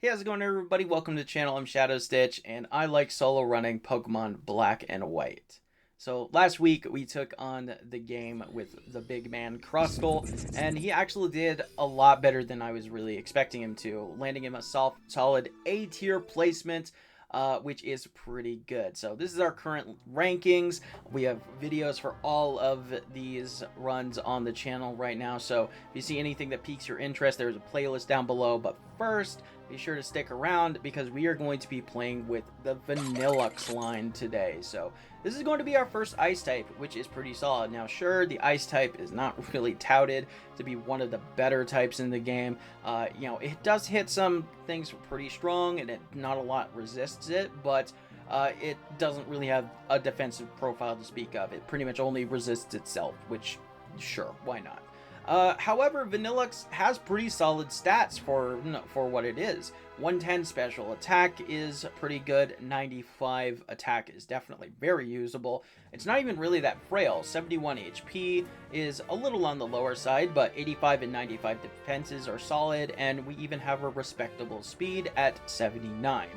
Hey, how's it going, everybody? Welcome to the channel. I'm Shadow Stitch, and I like solo running Pokemon Black and White. So last week we took on the game with the big man Crustle, and he actually did a lot better than I was really expecting him to, landing him a solid A tier placement. Which is pretty good. So this is our current rankings. We have videos for all of these runs on the channel right now. So if you see anything that piques your interest, there's a playlist down below. But first, be sure to stick around because we are going to be playing with the Vanilluxe-line today. So this is going to be our first ice type, which is pretty solid. Now, sure, the ice type is not really touted to be one of the better types in the game. It does hit some things pretty strong, and not a lot resists it, but it doesn't really have a defensive profile to speak of. It pretty much only resists itself, which, sure, why not? However, Vanilluxe has pretty solid stats for what it is. 110 special attack is pretty good. 95 attack is definitely very usable. It's not even really that frail. 71 HP is a little on the lower side, but 85 and 95 defenses are solid, and we even have a respectable speed at 79.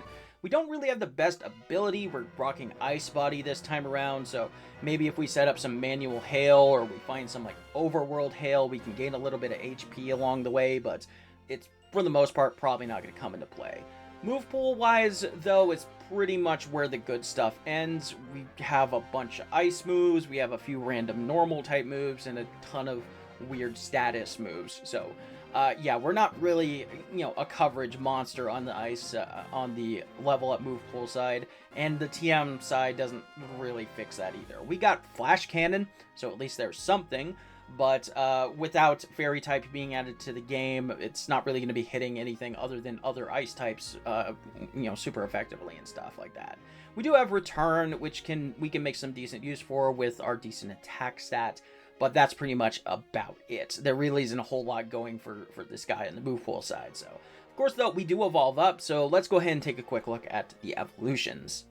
We don't really have the best ability. We're rocking Ice Body this time around, so maybe if we set up some manual hail or we find some like overworld hail, we can gain a little bit of HP along the way, but it's for the most part probably not going to come into play. Move pool wise, though, it's pretty much where the good stuff ends. We have a bunch of ice moves, we have a few random normal type moves, and a ton of weird status moves. So yeah, we're not really, a coverage monster on the ice, on the level up move pool side, and the TM side doesn't really fix that either. We got Flash Cannon, so at least there's something, but without Fairy type being added to the game, it's not really going to be hitting anything other than other ice types, super effectively and stuff like that. We do have Return, which we can make some decent use for with our decent attack stat, but that's pretty much about it. There really isn't a whole lot going for this guy on the move pool side. So, of course, though, we do evolve up, so let's go ahead and take a quick look at the evolutions.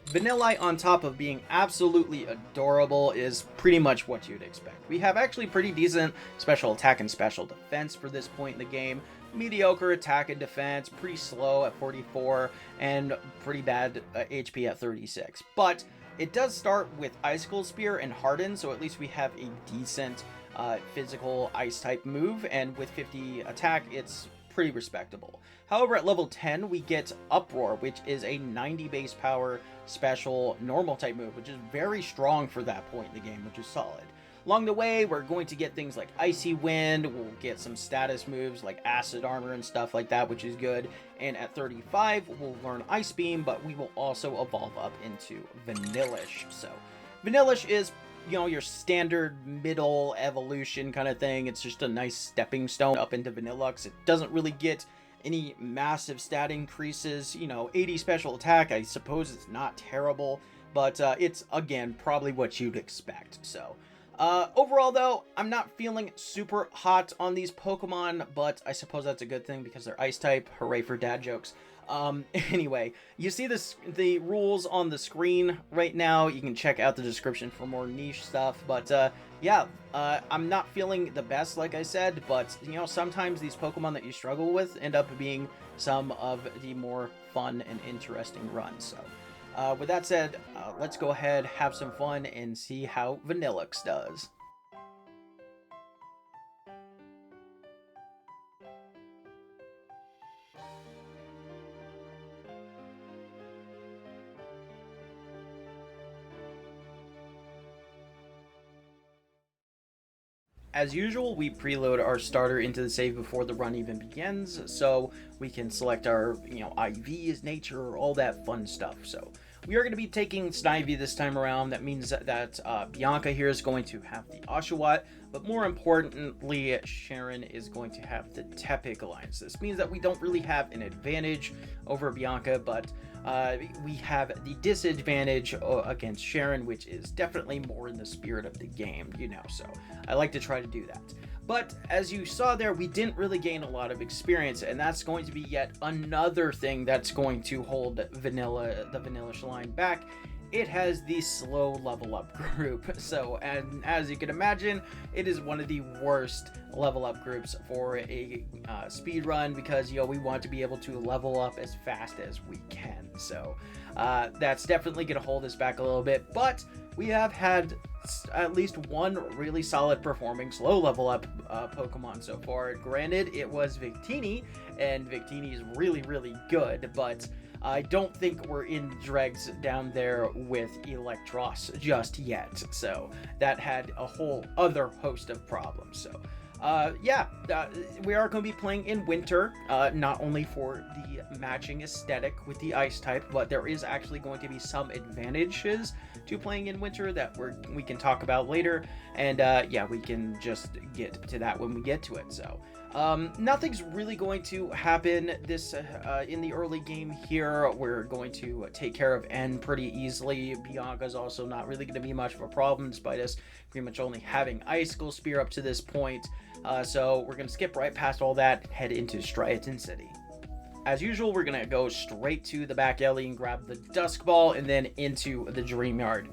Vanillite, on top of being absolutely adorable, is pretty much what you'd expect. We have actually pretty decent special attack and special defense for this point in the game. Mediocre attack and defense, pretty slow at 44, and pretty bad HP at 36. But it does start with Icicle Spear and Harden, so at least we have a decent physical ice type move, and with 50 attack, it's pretty respectable. However, at level 10, we get Uproar, which is a 90 base power special normal type move, which is very strong for that point in the game, which is solid. Along the way, we're going to get things like Icy Wind, we'll get some status moves like Acid Armor and stuff like that, which is good. And at 35, we'll learn Ice Beam, but we will also evolve up into Vanillish. So, Vanillish is, your standard middle evolution kind of thing. It's just a nice stepping stone up into Vanilluxe. It doesn't really get any massive stat increases. 80 special attack, I suppose it's not terrible, but it's, again, probably what you'd expect. So, overall, though, I'm not feeling super hot on these Pokemon, but I suppose that's a good thing because they're ice type. Hooray for dad jokes. Anyway, you see the rules on the screen right now. You can check out the description for more niche stuff, but yeah, I'm not feeling the best, like I said, but sometimes these Pokemon that you struggle with end up being some of the more fun and interesting runs. So with that said, let's go ahead, have some fun, and see how Vanilluxe does. As usual, we preload our starter into the save before the run even begins, so we can select our, IVs, nature, all that fun stuff. So we are going to be taking Snivy this time around. That means that Bianca here is going to have the Oshawott, but more importantly, Cheren is going to have the Tepig Alliance. This means that we don't really have an advantage over Bianca, but we have the disadvantage against Cheren, which is definitely more in the spirit of the game, so I like to try to do that. But as you saw there, we didn't really gain a lot of experience, and that's going to be yet another thing that's going to hold the Vanilluxe-line back, it has the slow level up group. So, and as you can imagine, it is one of the worst level up groups for a speed run, because we want to be able to level up as fast as we can. So that's definitely going to hold us back a little bit, but we have had at least one really solid performing slow level up Pokemon so far. Granted, it was Victini, and Victini is really, really good, but I don't think we're in dregs down there with Electros just yet. So that had a whole other host of problems. So we are going to be playing in winter, not only for the matching aesthetic with the ice type, but there is actually going to be some advantages to playing in winter that we can talk about later, and we can just get to that when we get to it. So nothing's really going to happen this in the early game here. We're going to take care of N pretty easily. Bianca's also not really going to be much of a problem, despite us pretty much only having Icicle Spear up to this point. So we're going to skip right past all that, head into Striaton City. As usual, we're going to go straight to the back alley and grab the Dusk Ball, and then into the Dream Yard.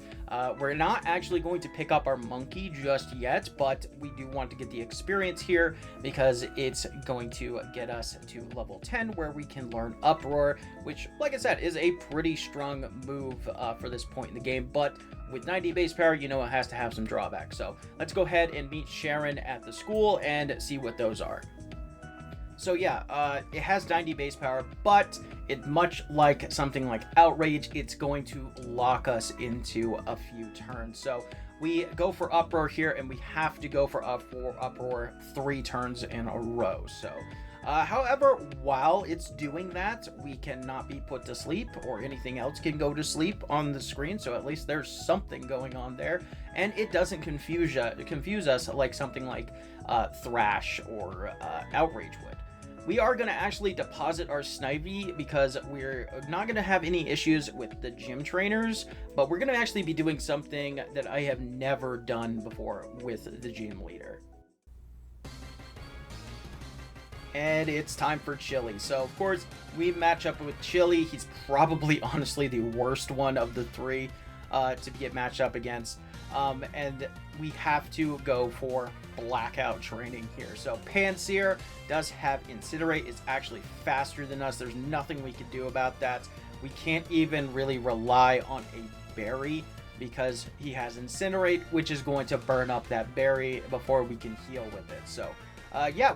We're not actually going to pick up our monkey just yet, but we do want to get the experience here, because it's going to get us to level 10, where we can learn Uproar, which, like I said, is a pretty strong move for this point in the game, but with 90 base power, it has to have some drawbacks. So let's go ahead and meet Cheren at the school and see what those are. So it has 90 base power, but much like something like Outrage, it's going to lock us into a few turns. So we go for Uproar here, and we have to go for Uproar 3 turns in a row. So however, while it's doing that, we cannot be put to sleep, or anything else can go to sleep on the screen, so at least there's something going on there, and it doesn't confuse us like something like Thrash or Outrage would. We are going to actually deposit our Snivy, because we're not going to have any issues with the gym trainers, but we're going to actually be doing something that I have never done before with the gym leader. And it's time for Chile. So, of course, we match up with Chile. He's probably, honestly, the worst one of the 3 to get matched up against. And we have to go for Blackout training here. So Pansear does have Incinerate. It's actually faster than us. There's nothing we can do about that. We can't even really rely on a berry, because he has Incinerate, which is going to burn up that berry before we can heal with it. So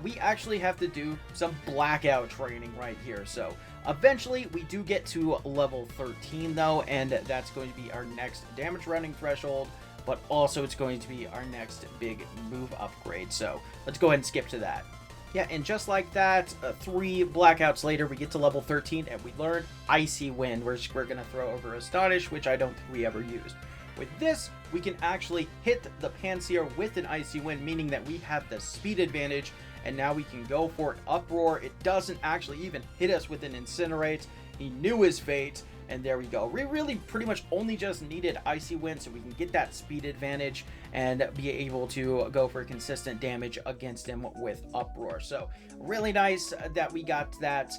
we actually have to do some Blackout training right here. So eventually we do get to level 13 though, and that's going to be our next damage running threshold, but also it's going to be our next big move upgrade. So let's go ahead and skip to that. Yeah, and just like that, 3 Blackouts later, we get to level 13, and we learn Icy Wind, which we're going to throw over Astonish, which I don't think we ever used. With this, we can actually hit the Pansear with an Icy Wind, meaning that we have the speed advantage, and now we can go for an Uproar. It doesn't actually even hit us with an Incinerate. He knew his fate, and there we go. We really pretty much only just needed Icy Wind so we can get that speed advantage and be able to go for consistent damage against him with Uproar. So really nice that we got that.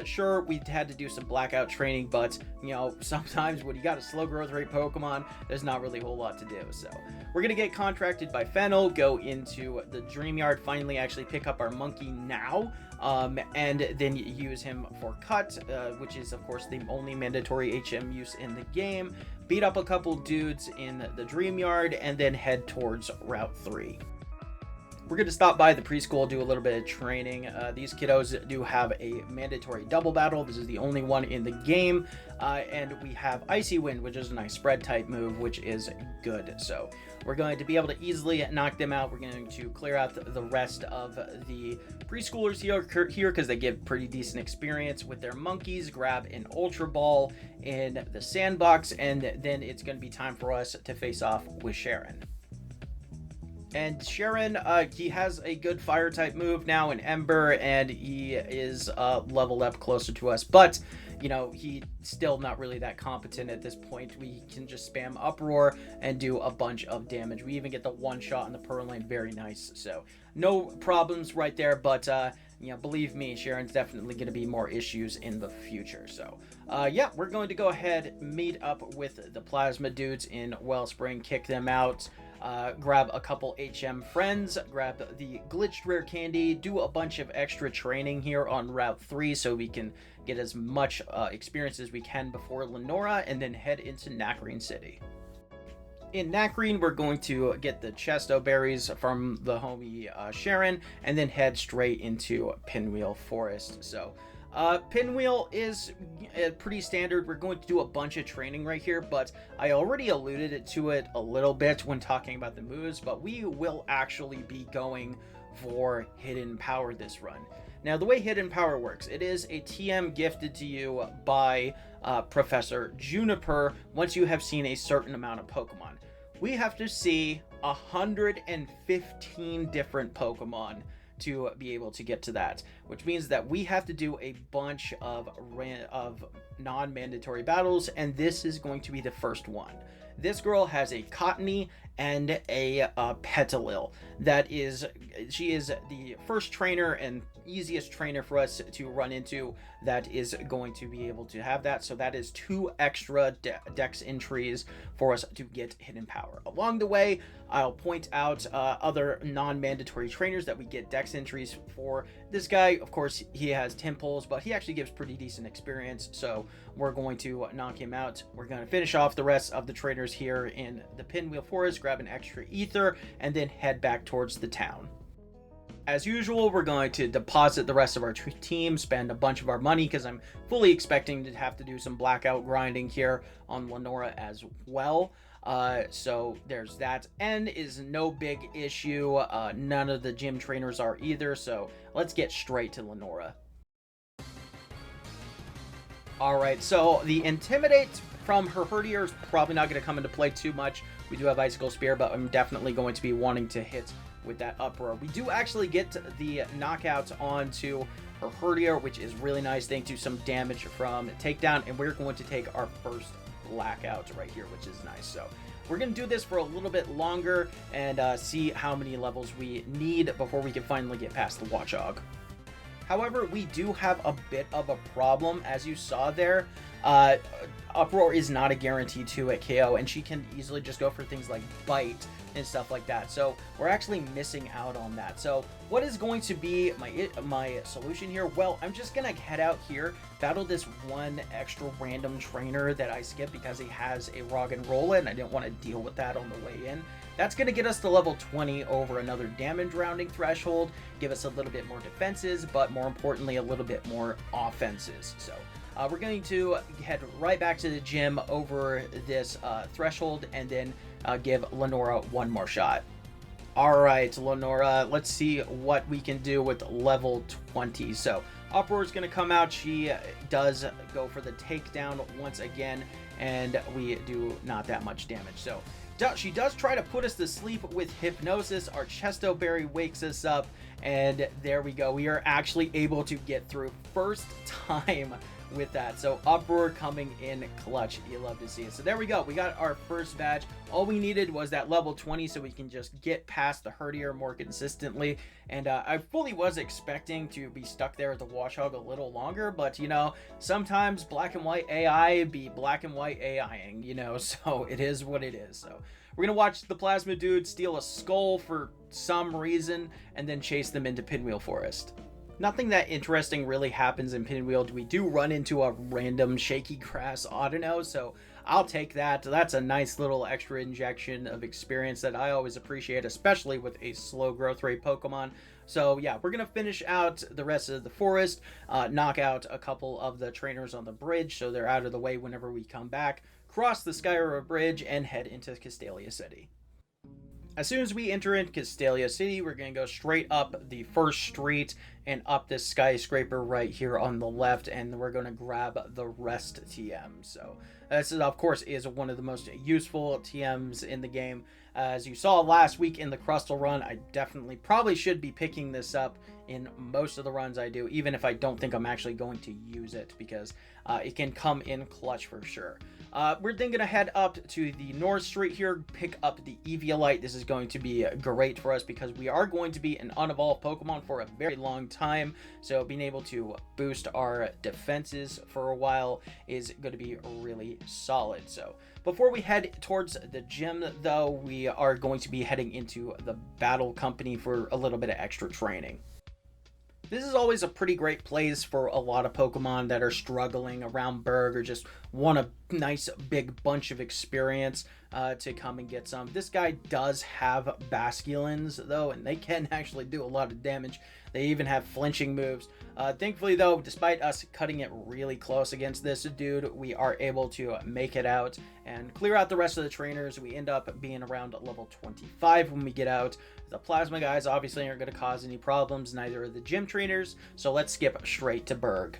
Sure, we had to do some Blackout training, but sometimes when you got a slow growth rate Pokemon, there's not really a whole lot to do. So we're gonna get contracted by Fennel, go into the Dream Yard, finally actually pick up our monkey now, and then use him for Cut, which is of course the only mandatory HM use in the game, beat up a couple dudes in the Dream Yard, and then head towards Route 3. We're going to stop by the preschool, do a little bit of training. These kiddos do have a mandatory double battle. This is the only one in the game. And we have Icy Wind, which is a nice spread type move, which is good. So we're going to be able to easily knock them out. We're going to clear out the rest of the preschoolers here because they give pretty decent experience with their monkeys. Grab an Ultra Ball in the sandbox, and then it's going to be time for us to face off with Cheren. And Cheren, he has a good fire type move now in Ember, and he is leveled up closer to us, but he's still not really that competent at this point. We can just spam Uproar and do a bunch of damage. We even get the one shot in the Pearl Lane, very nice. So no problems right there, but you know, believe me, Cheren's definitely going to be more issues in the future. So, yeah, we're going to go ahead, meet up with the plasma dudes in Wellspring, kick them out, grab a couple HM friends, grab the glitched rare candy, do a bunch of extra training here on Route 3 so we can get as much experience as we can before Lenora, and then head into Nakreen City. In Nakreen, we're going to get the Chesto berries from the homie Cheren, and then head straight into Pinwheel Forest. So, Pinwheel is pretty standard. We're going to do a bunch of training right here, but I already alluded to it a little bit when talking about the moves, but we will actually be going for Hidden Power this run. Now, the way Hidden Power works, it is a TM gifted to you by Professor Juniper once you have seen a certain amount of Pokemon. We have to see 115 different Pokemon to be able to get to that, which means that we have to do a bunch of non-mandatory battles, and this is going to be the first one. This girl has a Cottony and a Petalil. She is the first trainer and easiest trainer for us to run into that is going to be able to have that. So that is 2 extra dex entries for us to get Hidden Power. Along the way, I'll point out other non-mandatory trainers that we get dex entries for. This guy, of course, he has 10 pulls, but he actually gives pretty decent experience, so we're going to knock him out. We're going to finish off the rest of the trainers here in the Pinwheel Forest, grab an extra ether, and then head back towards the town. As usual, we're going to deposit the rest of our team, spend a bunch of our money, because I'm fully expecting to have to do some blackout grinding here on Lenora as well. So there's that. N is no big issue. None of the gym trainers are either, so let's get straight to Lenora. Alright, so the Intimidate from her Herdier is probably not going to come into play too much. We do have Icicle Spear, but I'm definitely going to be wanting to hit with that Uproar. We do actually get the knockouts onto her Herdier, which is really nice, thanks to some damage from Takedown, and we're going to take our first blackout right here, which is nice. So we're going to do this for a little bit longer and see how many levels we need before we can finally get past the Watchog. However, we do have a bit of a problem, as you saw there. Uproar is not a guarantee to at KO, and she can easily just go for things like Bite and stuff like that. So we're actually missing out on that. So what is going to be my solution here? Well, I'm just going to head out here, battle this one extra random trainer that I skipped because he has a Rog and Roll in. I didn't want to deal with that on the way in. That's going to get us to level 20 over another damage rounding threshold, give us a little bit more defenses, but more importantly, a little bit more offenses. So we're going to head right back to the gym over this threshold and then give Lenora one more shot. Alright, Lenora, let's see what we can do with level 20. So Uproar is going to come out. She does go for the takedown once again, and we do not that much damage. So she does try to put us to sleep with Hypnosis. Our Chesto Berry wakes us up, and there we go. We are actually able to get through first time with that. So Uproar coming in clutch. You love to see it. So there we go. We got our first badge. All we needed was that level 20 so we can just get past the Herdier more consistently. And I fully was expecting to be stuck there at the Watchog a little longer, but you know, sometimes black and white AI be black and white AIing, you know, so it is what it is. So we're gonna watch the Plasma Dude steal a skull for some reason and then chase them into Pinwheel Forest. Nothing that interesting really happens in Pinwheel. We do run into a random shaky grass Audino, so I'll take that. That's a nice little extra injection of experience that I always appreciate, especially with a slow growth rate Pokemon. So yeah, we're going to finish out the rest of the forest, knock out a couple of the trainers on the bridge so they're out of the way whenever we come back, cross the Skyra Bridge, and head into Castelia City. As soon as we enter in Castelia City, we're going to go straight up the first street and up this skyscraper right here on the left, and we're going to grab the rest TM. So this, of course, is one of the most useful TMs in the game. As you saw last week in the Crustal run, I definitely probably should be picking this up in most of the runs I do, even if I don't think I'm actually going to use it, because it can come in clutch for sure. We're then going to head up to the North Street here, pick up the Eviolite. This is going to be great for us because we are going to be an unevolved Pokemon for a very long time. So being able to boost our defenses for a while is going to be really solid. So before we head towards the gym, though, we are going to be heading into the Battle Company for a little bit of extra training. This is always a pretty great place for a lot of Pokemon that are struggling around Burgh or just want a nice big bunch of experience to come and get some. This guy does have Basculins, though, and they can actually do a lot of damage. They even have flinching moves. Thankfully, though, despite us cutting it really close against this dude, we are able to make it out and clear out the rest of the trainers. We end up being around level 25 when we get out. The Plasma guys obviously aren't going to cause any problems, neither are the gym trainers, so let's skip straight to Burgh.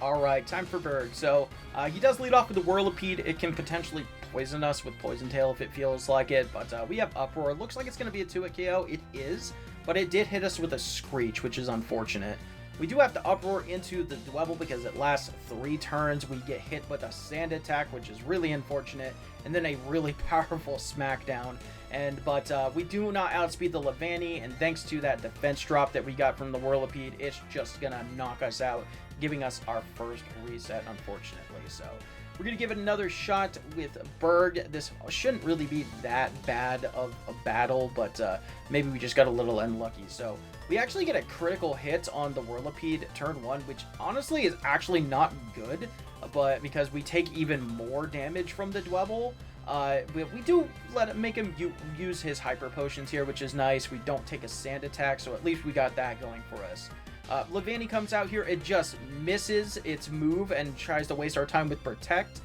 Alright, time for Burgh. So, he does lead off with the Whirlipede. It can potentially poison us with Poison Tail if it feels like it, but we have Uproar. It looks like it's going to be a 2-hit KO. It is, but it did hit us with a Screech, which is unfortunate. We do have to Uproar into the Dwebble because it lasts 3 turns. We get hit with a Sand Attack, which is really unfortunate, and then a really powerful Smackdown. But we do not outspeed the Levani, and thanks to that defense drop that we got from the Whirlipede, it's just going to knock us out, giving us our first reset, unfortunately. So we're going to give it another shot with Burgh. This shouldn't really be that bad of a battle, but maybe we just got a little unlucky. So we actually get a critical hit on the Whirlipede turn 1, which honestly is actually not good, but because we take even more damage from the Dwebble. We do make him use his Hyper Potions here, which is nice. We don't take a Sand Attack, so at least we got that going for us. Levani comes out here. It just misses its move and tries to waste our time with Protect.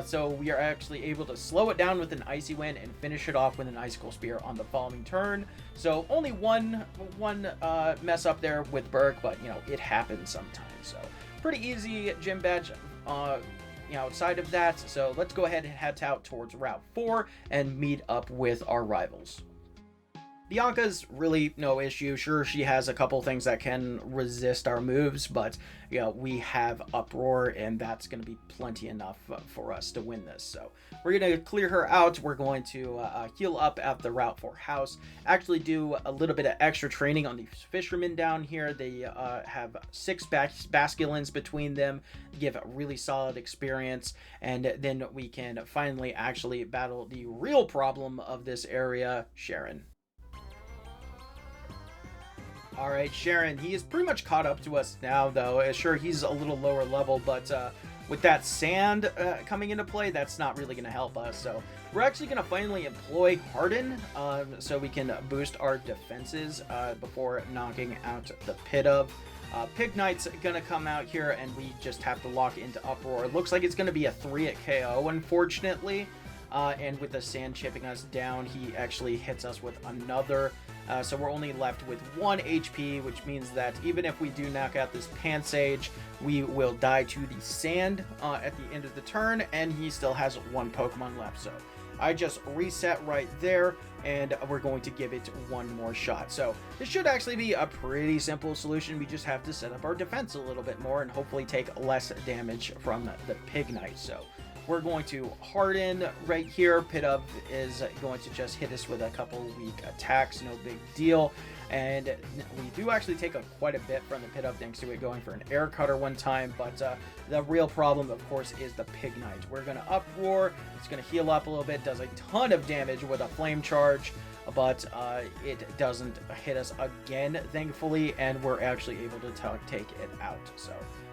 So we are actually able to slow it down with an Icy Wind and finish it off with an Icicle Spear on the following turn. So only one mess up there with Burgh, but you know, it happens sometimes. So pretty easy gym badge. Outside of that, so let's go ahead and head out towards Route 4 and meet up with our rivals. Bianca's really no issue. Sure, she has a couple things that can resist our moves, but you know, we have Uproar, and that's going to be plenty enough for us to win this. So we're going to clear her out. We're going to heal up at the Route 4 house. Actually do a little bit of extra training on these fishermen down here. They have 6 Basculins between them, give really solid experience, and then we can finally actually battle the real problem of this area, Cheren. Alright, Cheren, he is pretty much caught up to us now, though. Sure, he's a little lower level, but with that sand coming into play, that's not really going to help us. So we're actually going to finally employ Harden so we can boost our defenses before knocking out the Pidove. Pignite's going to come out here, and we just have to lock into Uproar. It looks like it's going to be a 3-hit KO, unfortunately. And with the sand chipping us down, he actually hits us with another. So we're only left with 1 HP, which means that even if we do knock out this Pansage, we will die to the sand at the end of the turn, and he still has 1 Pokemon left. So I just reset right there, and we're going to give it 1 more shot. So this should actually be a pretty simple solution. We just have to set up our defense a little bit more and hopefully take less damage from the Pignite. So we're going to Harden right here. Pidove is going to just hit us with a couple weak attacks, no big deal. And we do actually take quite a bit from the Pidove thanks to it going for an Air Cutter one time. But the real problem, of course, is the Pignite. We're going to Uproar. It's going to heal up a little bit. Does a ton of damage with a Flame Charge. But it doesn't hit us again, thankfully. And we're actually able to take it out. So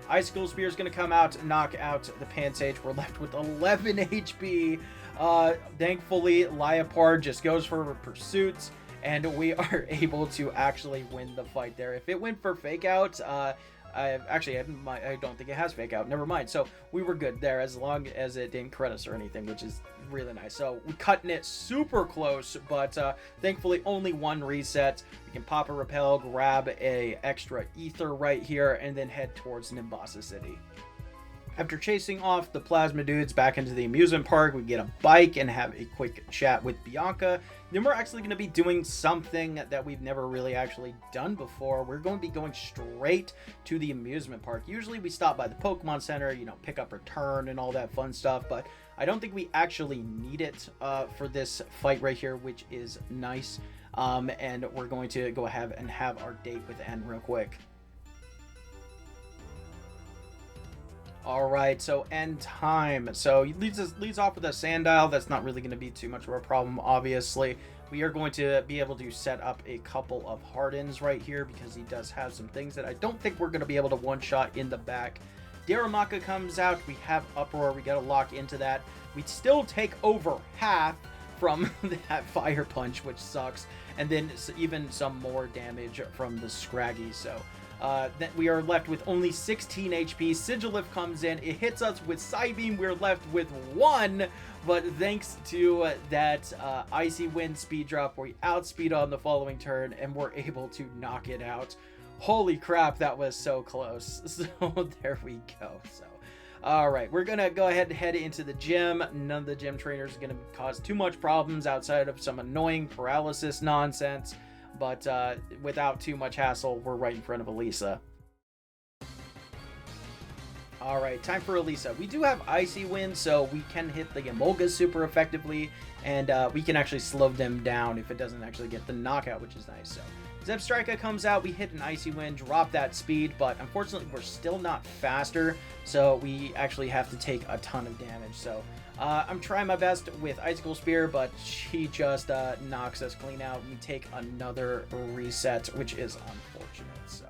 Icicle Spear is going to come out, knock out the Pansage. We're left with 11 HP. Thankfully, Liepard just goes for pursuits, and we are able to actually win the fight there. If it went for Fake Out, I don't think it has Fake Out. Never mind. So we were good there as long as it didn't crit us or anything, which is really nice. So we're cutting it super close, but thankfully only 1 reset. We can pop a Repel, grab a extra Ether right here, and then head towards Nimbasa City. After chasing off the plasma dudes back into the amusement park, we get a bike and have a quick chat with Bianca. Then we're actually going to be doing something that we've never really actually done before. We're going to be going straight to the amusement park. Usually we stop by the Pokemon Center, you know, pick up return and all that fun stuff, but I don't think we actually need it for this fight right here, which is nice. And we're going to go ahead and have our date with N real quick. All right, so end time. So he leads off with a Sandile. That's not really going to be too much of a problem, obviously. We are going to be able to set up a couple of Hardens right here because he does have some things that I don't think we're going to be able to one-shot in the back. Darumaka comes out. We have Uproar. We got to lock into that. We still take over half from that Fire Punch, which sucks. And then even some more damage from the Scraggy, so... then we are left with only 16 HP. Sigilift comes in. It hits us with Psybeam. We're left with 1. But thanks to that Icy Wind speed drop, we outspeed on the following turn, and we're able to knock it out. Holy crap, that was so close. So there we go. So, all right, we're going to go ahead and head into the gym. None of the gym trainers are going to cause too much problems outside of some annoying paralysis nonsense. But without too much hassle, we're right in front of Elesa. Alright, time for Elesa. We do have Icy Wind, so we can hit the Emolgas super effectively, and we can actually slow them down if it doesn't actually get the knockout, which is nice. So Zebstrika comes out, we hit an Icy Wind, drop that speed, but unfortunately we're still not faster, so we actually have to take a ton of damage. So I'm trying my best with Icicle Spear, but she just knocks us clean out. We take another reset, which is unfortunate. So,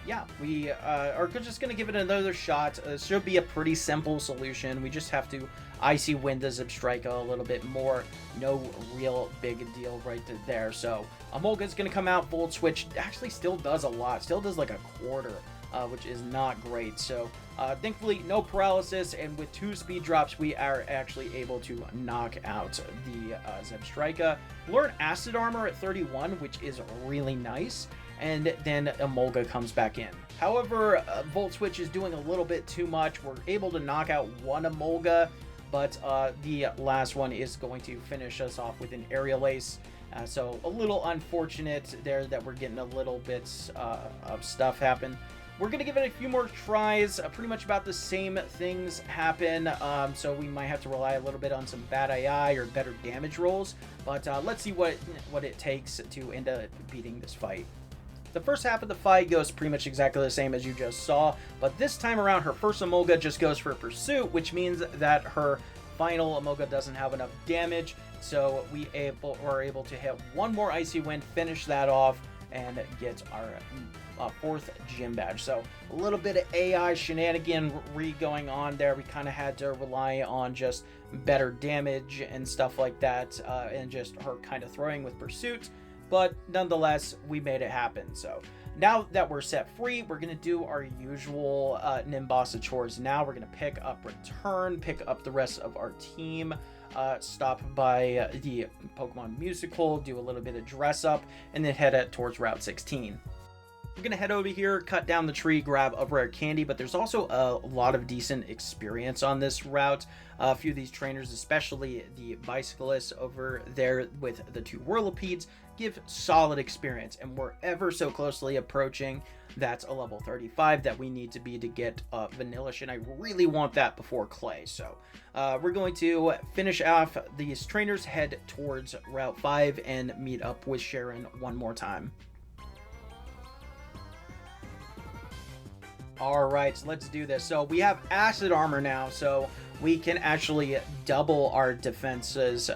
yeah, we are just going to give it another shot. This should be a pretty simple solution. We just have to Icy Wind the Zebstrika a little bit more. No real big deal right there. So, Emolga's going to come out. Volt Switch actually still does a lot. Still does like a quarter. Which is not great. So thankfully no paralysis, and with 2 speed drops we are actually able to knock out the Zebstrika. Learn Acid Armor at 31, which is really nice, and then Emolga comes back in. However, Volt Switch is doing a little bit too much. We're able to knock out 1 Emolga, but the last one is going to finish us off with an Aerial Ace. So a little unfortunate there that we're getting a little bit of stuff happen. We're going to give it a few more tries. Pretty much about the same things happen. So we might have to rely a little bit on some bad AI or better damage rolls. But let's see what it takes to end up beating this fight. The first half of the fight goes pretty much exactly the same as you just saw. But this time around, her first Emolga just goes for Pursuit, which means that her final Emolga doesn't have enough damage. So we are able to hit 1 more Icy Wind, finish that off, and get our 4th gym badge. So a little bit of AI shenanigan going on there. We kind of had to rely on just better damage and stuff like that, and just her kind of throwing with Pursuit, but nonetheless we made it happen. So now that we're set free, we're going to do our usual Nimbasa chores. Now we're going to pick up Return, pick up the rest of our team, stop by the Pokemon Musical, do a little bit of dress up, and then head out towards Route 16. We're going to head over here, cut down the tree, grab a rare candy, but there's also a lot of decent experience on this route. A few of these trainers, especially the bicyclists over there with the 2 Whirlipedes, give solid experience, and we're ever so closely approaching that's a level 35 that we need to be to get Vanilluxe, and I really want that before Clay. So we're going to finish off these trainers, head towards Route 5, and meet up with Cheren one more time. Alright, so let's do this. So we have Acid Armor now, so we can actually double our defenses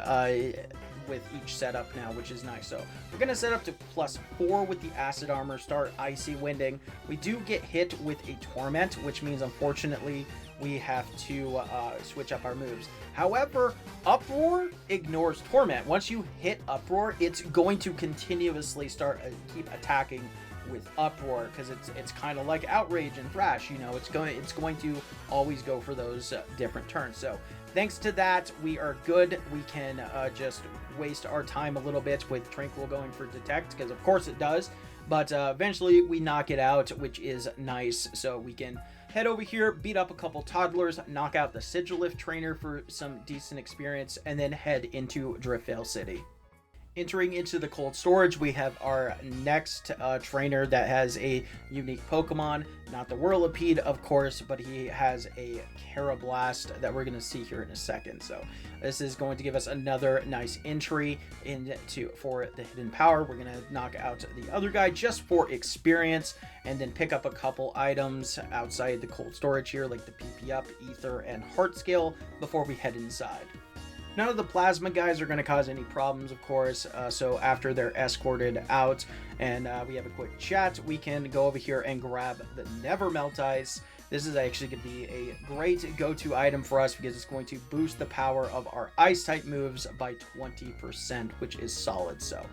with each setup now, which is nice. So we're going to set up to +4 with the Acid Armor, start Icy Winding. We do get hit with a Torment, which means unfortunately we have to switch up our moves. However, Uproar ignores Torment. Once you hit Uproar, it's going to continuously keep attacking with Uproar, because it's kind of like Outrage and Thrash, you know, it's going to always go for those different turns. So thanks to that, we are good. We can just waste our time a little bit with Tranquil going for Detect, because of course it does, but eventually we knock it out, which is nice. So we can head over here, beat up a couple toddlers, knock out the Sigilif trainer for some decent experience, and then head into Driftveil City. Entering into the cold storage, we have our next trainer that has a unique Pokemon. Not the Whirlipede, of course, but he has a Carablast that we're going to see here in a second. So this is going to give us another nice entry for the Hidden Power. We're going to knock out the other guy just for experience, and then pick up a couple items outside the cold storage here, like the PP Up, Ether, and Heart Scale, before we head inside. None of the plasma guys are going to cause any problems, of course, so after they're escorted out and we have a quick chat, we can go over here and grab the Never Melt Ice. This is actually going to be a great go-to item for us because it's going to boost the power of our Ice-type moves by 20%, which is solid. So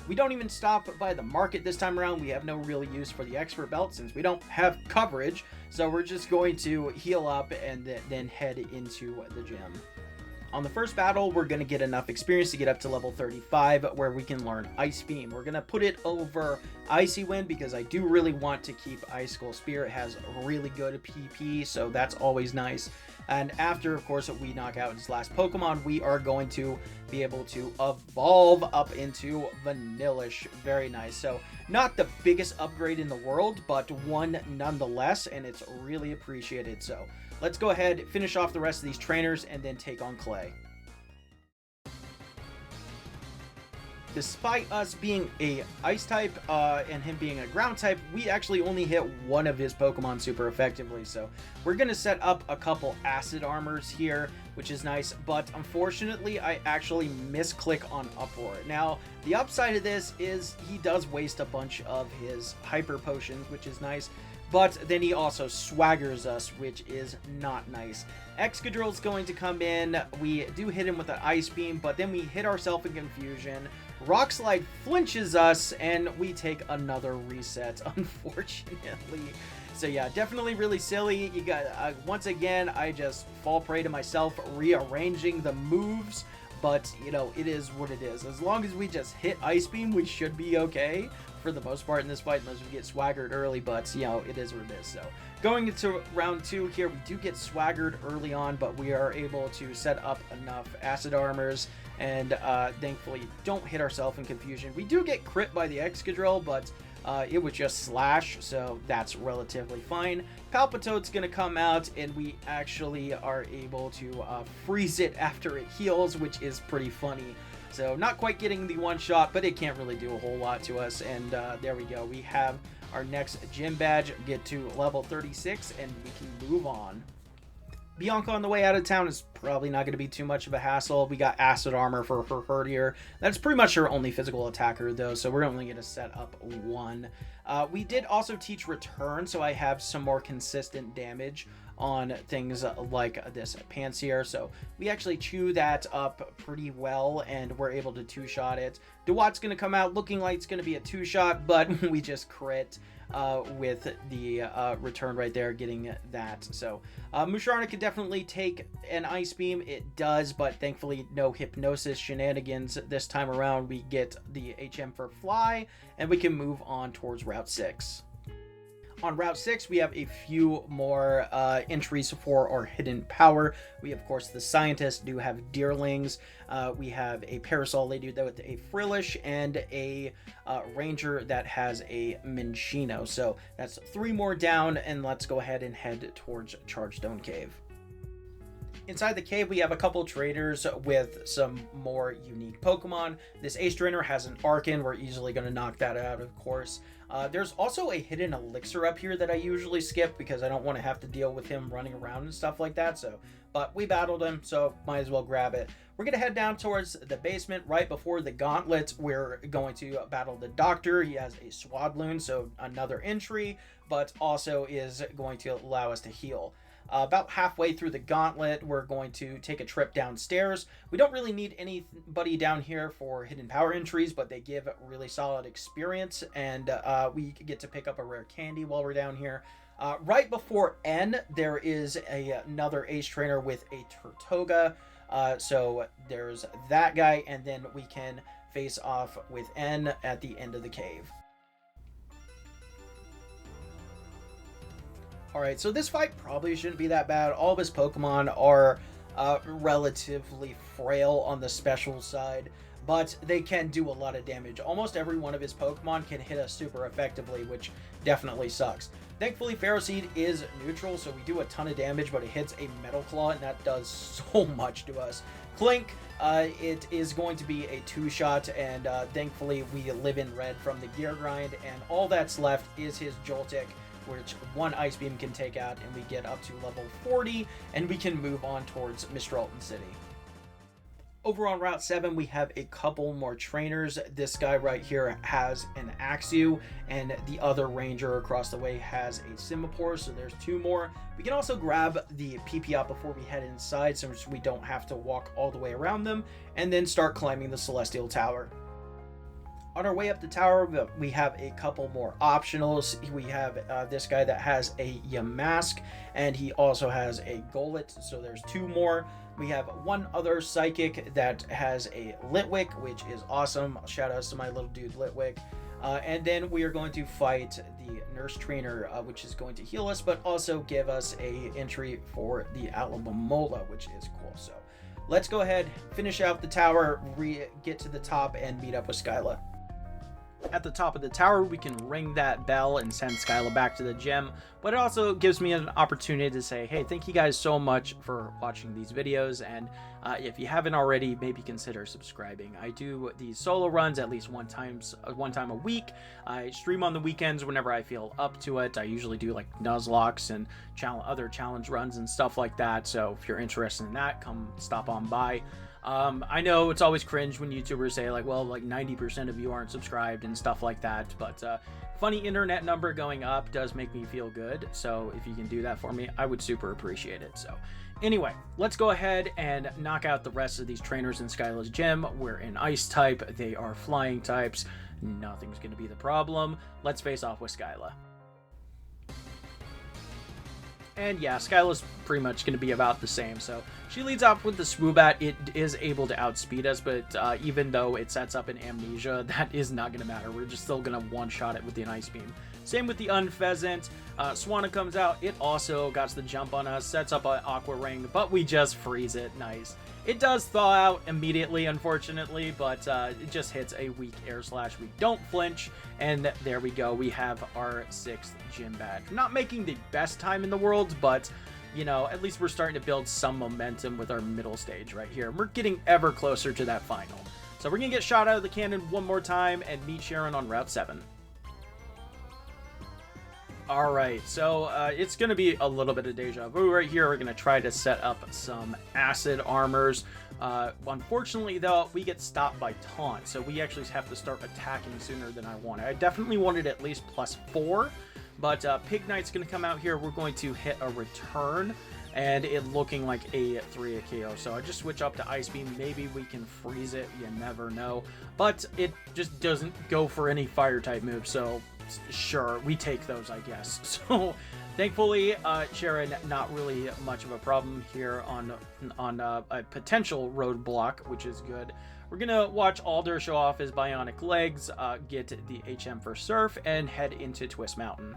we don't even stop by the market this time around. We have no real use for the Expert Belt since we don't have coverage, so we're just going to heal up and then head into the gym. On the first battle, we're going to get enough experience to get up to level 35, where we can learn Ice Beam. We're going to put it over Icy Wind because I do really want to keep Icicle Spear. It has really good PP, so that's always nice. And after, of course, we knock out his last Pokemon, we are going to be able to evolve up into Vanilluxe. Very nice. So not the biggest upgrade in the world, but one nonetheless, and it's really appreciated. So let's go ahead, finish off the rest of these trainers, and then take on Clay. Despite us being a Ice type and him being a Ground type, we actually only hit one of his Pokemon super effectively. So we're going to set up a couple Acid Armors here, which is nice. But unfortunately, I actually misclick on Uproar. Now, the upside of this is he does waste a bunch of his Hyper Potions, which is nice. But then he also swaggers us, which is not nice. Excadrill's going to come in. We do hit him with an Ice Beam, but then we hit ourselves in Confusion. Rock Slide flinches us, and we take another reset, unfortunately. So yeah, definitely really silly. You got once again, I just fall prey to myself rearranging the moves. But, you know, it is what it is. As long as we just hit Ice Beam, we should be okay for the most part in this fight, unless we get swaggered early, but, you know, it is what it is. So, going into round 2 here, we do get swaggered early on, but we are able to set up enough Acid Armors, and thankfully don't hit ourselves in Confusion. We do get crit by the Excadrill, but it was just Slash, so that's relatively fine. Palpitoad's going to come out, and we actually are able to freeze it after it heals, which is pretty funny. So not quite getting the one shot, but it can't really do a whole lot to us. And there we go. We have our next gym badge, get to level 36, and we can move on. Bianca on the way out of town is probably not going to be too much of a hassle. We got Acid Armor for her hurt here. That's pretty much her only physical attacker, though, so we're only going to set up one. We did also teach Return, so I have some more consistent damage on things like this Pansear. So we actually chew that up pretty well, and we're able to two-shot it. Dewat's going to come out looking like it's going to be a two-shot, but we just crit with the Return right there, getting that. So Musharna could definitely take an Ice Beam. It does, but thankfully no Hypnosis shenanigans this time around. We get the HM for Fly, and we can move on towards Route 6. On Route 6, we have a few more entries for our Hidden Power. We, of course, the Scientists do have Deerlings. We have a Parasol Lady with a Frillish, and a Ranger that has a Minccino. So that's 3 more down, and let's go ahead and head towards Chargestone Cave. Inside the cave, we have a couple traders with some more unique Pokemon. This Ace Trainer has an Arcan. We're easily going to knock that out, of course. There's also a hidden elixir up here that I usually skip because I don't want to have to deal with him running around and stuff like that. But we battled him, so might as well grab it. We're going to head down towards the basement. Right before the gauntlet, we're going to battle the Doctor. He has a Swadloon, so another entry, but also is going to allow us to heal. About halfway through the gauntlet, we're going to take a trip downstairs. We don't really need anybody down here for Hidden Power entries, but they give really solid experience, and we get to pick up a rare candy while we're down here. Right before N, there is another Ace Trainer with a Turtoga, so there's that guy, and then we can face off with N at the end of the cave. Alright, so this fight probably shouldn't be that bad. All of his Pokemon are relatively frail on the special side, but they can do a lot of damage. Almost every one of his Pokemon can hit us super effectively, which definitely sucks. Thankfully, Ferroseed is neutral, so we do a ton of damage, but it hits a Metal Claw, and that does so much to us. Clink, it is going to be a 2-shot, and thankfully we live in red from the Gear Grind, and all that's left is his Joltik, which one Ice Beam can take out, and we get up to level 40, and we can move on towards Mistralton City. Over on Route 7, we have a couple more trainers. This guy right here has an Axew, and the other ranger across the way has a Simipour, so there's 2 more. We can also grab the PP before we head inside, so we don't have to walk all the way around them, and then start climbing the Celestial Tower. On our way up the tower, we have a couple more optionals. We have this guy that has a Yamask, and he also has a Golett, so there's 2 more. We have one other Psychic that has a Litwick, which is awesome. Shout outs to my little dude Litwick. And then we are going to fight the Nurse Trainer, which is going to heal us, but also give us a entry for the Alamomola, which is cool. So let's go ahead, finish out the tower, get to the top, and meet up with Skyla. At the top of the tower, we can ring that bell and send Skyla back to the gym, but it also gives me an opportunity to say, hey, thank you guys so much for watching these videos, and if you haven't already, maybe consider subscribing. I do these solo runs at least one time a week. I stream on the weekends whenever I feel up to it. I usually do like Nuzlocke and other challenge runs and stuff like that, so if you're interested in that, come stop on by. I know it's always cringe when YouTubers say like, well, like 90% of you aren't subscribed and stuff like that, but funny internet number going up does make me feel good, so if you can do that for me, I would super appreciate it. So anyway, let's go ahead and knock out the rest of these trainers in Skyla's gym. We're in Ice type, they are flying types, nothing's going to be the problem. Let's face off with Skyla. And yeah, Skyla's pretty much going to be about the same. So she leads off with the Swoobat. It is able to outspeed us, but even though it sets up an Amnesia, that is not going to matter. We're just still going to one-shot it with the Ice Beam. Same with the Unpheasant. Swanna comes out. It also got the jump on us, sets up an Aqua Ring, but we just freeze it. Nice. It does thaw out immediately, unfortunately, but it just hits a weak Air Slash. We don't flinch, and there we go. We have our 6th gym badge. Not making the best time in the world, but, you know, at least we're starting to build some momentum with our middle stage right here. We're getting ever closer to that final. So we're going to get shot out of the cannon one more time and meet Cheren on Route 7. Alright, so it's going to be a little bit of deja vu right here. We're going to try to set up some acid armors. Unfortunately, though, we get stopped by taunt, so we actually have to start attacking sooner than I wanted. I definitely wanted at least +4, but Pig Knight's going to come out here. We're going to hit a return, and it looking like a 3 KO. So I just switch up to Ice Beam. Maybe we can freeze it. You never know. But it just doesn't go for any fire type moves, so sure, we take those, I guess. So thankfully, Cheren, not really much of a problem here on a potential roadblock, which is good. We're gonna watch Alder show off his bionic legs, get the HM for Surf, and head into Twist Mountain.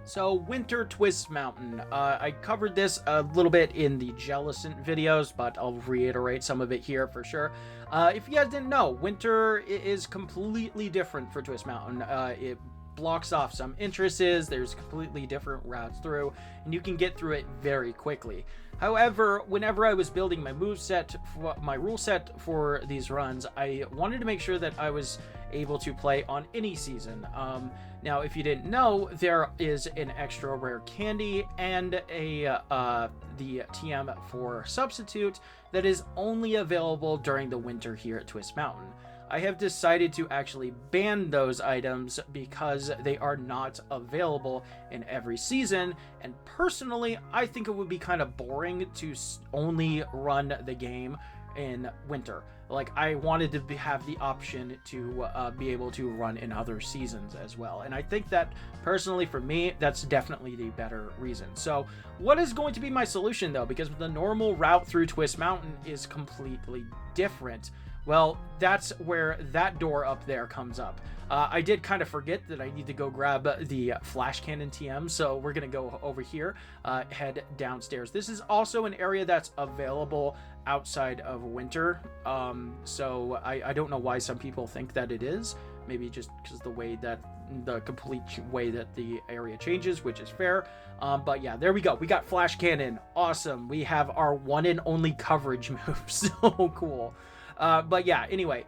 So Winter Twist Mountain, I covered this a little bit in the Jellicent videos, but I'll reiterate some of it here for sure. If you guys didn't know, winter is completely different for Twist Mountain. It blocks off some entrances, there's completely different routes through, and you can get through it very quickly. However, whenever I was building my rule set for these runs, I wanted to make sure that I was able to play on any season. Now, if you didn't know, there is an extra rare candy and the TM for Substitute that is only available during the winter here at Twist Mountain. I have decided to actually ban those items because they are not available in every season, and personally, I think it would be kind of boring to only run the game in winter. Like, I wanted to have the option to be able to run in other seasons as well, and I think that personally for me, that's definitely the better reason. So what is going to be my solution though? Because the normal route through Twist Mountain is completely different. Well, that's where that door up there comes up. I did kind of forget that I need to go grab the flash cannon TM, so we're going to go over here, head downstairs. This is also an area that's available outside of winter, so I don't know why some people think that it is. Maybe just because the complete way that the area changes, which is fair. But yeah, there we go. We got flash cannon. Awesome. We have our one and only coverage move. So cool. But yeah, anyway,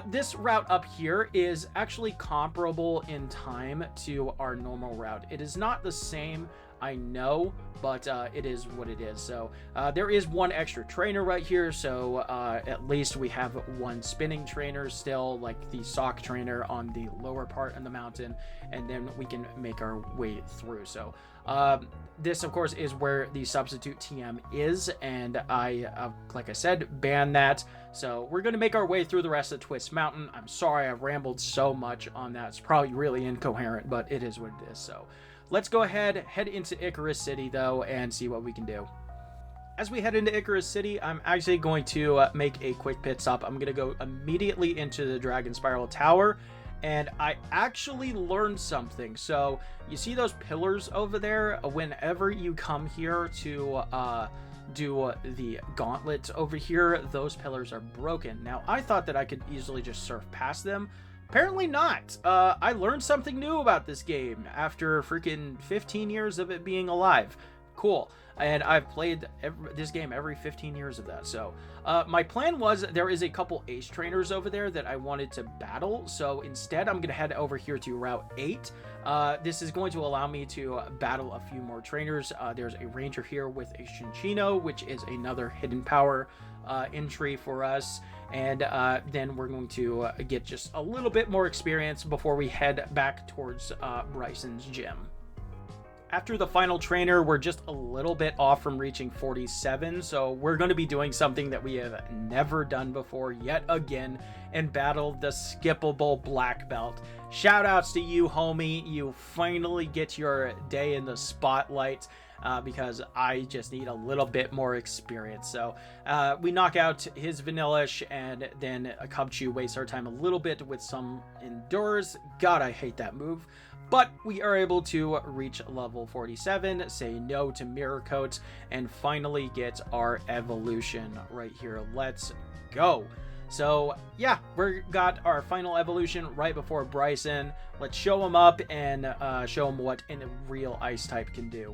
this route up here is actually comparable in time to our normal route. It is not the same, I know, but it is what it is. So there is one extra trainer right here, so at least we have one spinning trainer still, like the sock trainer on the lower part of the mountain, and then we can make our way through. So this, of course, is where the substitute TM is, and I, like I said, banned that. So we're going to make our way through the rest of Twist Mountain. I'm sorry I've rambled so much on that. It's probably really incoherent, but it is what it is. So let's go ahead, head into Icarus City, though, and see what we can do. As we head into Icarus City, I'm actually going to make a quick pit stop. I'm going to go immediately into the Dragon Spiral Tower, and I actually learned something. So you see those pillars over there? Whenever you come here to do the gauntlet over here, those pillars are broken. Now, I thought that I could easily just surf past them. Apparently not. I learned something new about this game after freaking 15 years of it being alive. Cool. And I've played this game every 15 years of that. So my plan was, there is a couple ace trainers over there that I wanted to battle. So instead, I'm going to head over here to Route 8. This is going to allow me to battle a few more trainers. There's a ranger here with a Cinccino, which is another hidden power entry for us. And then we're going to get just a little bit more experience before we head back towards Brycen's gym. After the final trainer, we're just a little bit off from reaching 47, so we're going to be doing something that we have never done before yet again, and battle the skippable black belt. Shout outs to you, homie. You finally get your day in the spotlight. Because I just need a little bit more experience. So we knock out his Vanilluxe, and then Cubchoo wastes our time a little bit with some Endures. God, I hate that move. But we are able to reach level 47, say no to Mirror Coat, and finally get our evolution right here. Let's go. So yeah, we got our final evolution right before Brycen. Let's show him up and show him what a real ice type can do.